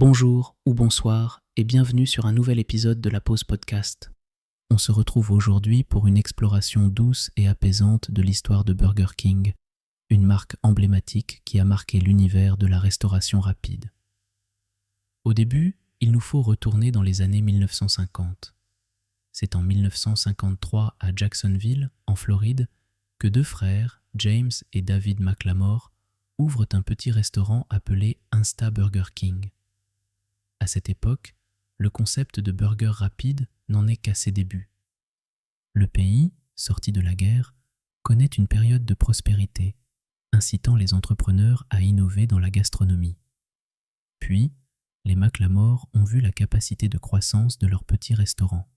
Bonjour ou bonsoir et bienvenue sur un nouvel épisode de la Pause Podcast. On se retrouve aujourd'hui pour une exploration douce et apaisante de l'histoire de Burger King, une marque emblématique qui a marqué l'univers de la restauration rapide. Au début, il nous faut retourner dans les années 1950. C'est en 1953 à Jacksonville, en Floride, que deux frères, James et David McLamore, ouvrent un petit restaurant appelé Insta Burger King. À cette époque, le concept de burger rapide n'en est qu'à ses débuts. Le pays, sorti de la guerre, connaît une période de prospérité, incitant les entrepreneurs à innover dans la gastronomie. Puis, les McLamore ont vu la capacité de croissance de leur petit restaurant.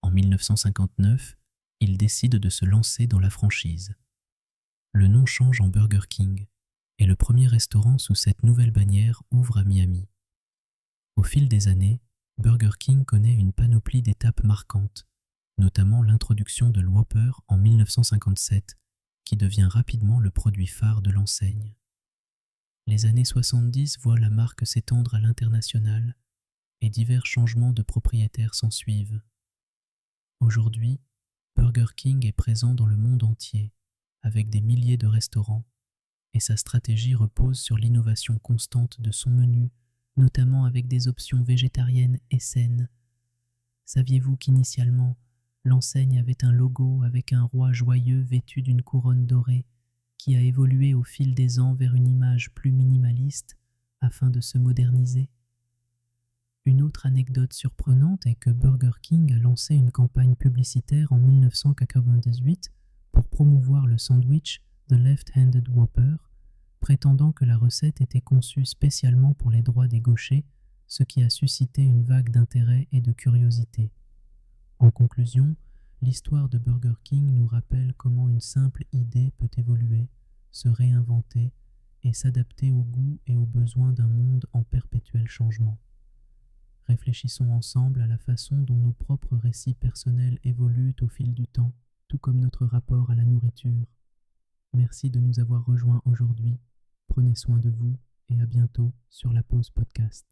En 1959, ils décident de se lancer dans la franchise. Le nom change en Burger King, et le premier restaurant sous cette nouvelle bannière ouvre à Miami. Au fil des années, Burger King connaît une panoplie d'étapes marquantes, notamment l'introduction de l'Whopper en 1957, qui devient rapidement le produit phare de l'enseigne. Les années 70 voient la marque s'étendre à l'international, et divers changements de propriétaires s'ensuivent. Aujourd'hui, Burger King est présent dans le monde entier, avec des milliers de restaurants, et sa stratégie repose sur l'innovation constante de son menu, notamment avec des options végétariennes et saines. Saviez-vous qu'initialement, l'enseigne avait un logo avec un roi joyeux vêtu d'une couronne dorée, qui a évolué au fil des ans vers une image plus minimaliste afin de se moderniser? Une autre anecdote surprenante est que Burger King a lancé une campagne publicitaire en 1998 pour promouvoir le sandwich The Left-Handed Whopper, prétendant que la recette était conçue spécialement pour les droits des gauchers, ce qui a suscité une vague d'intérêt et de curiosité. En conclusion, l'histoire de Burger King nous rappelle comment une simple idée peut évoluer, se réinventer et s'adapter aux goûts et aux besoins d'un monde en perpétuel changement. Réfléchissons ensemble à la façon dont nos propres récits personnels évoluent au fil du temps, tout comme notre rapport à la nourriture. Merci de nous avoir rejoints aujourd'hui. Prenez soin de vous et à bientôt sur la Pause Podcast.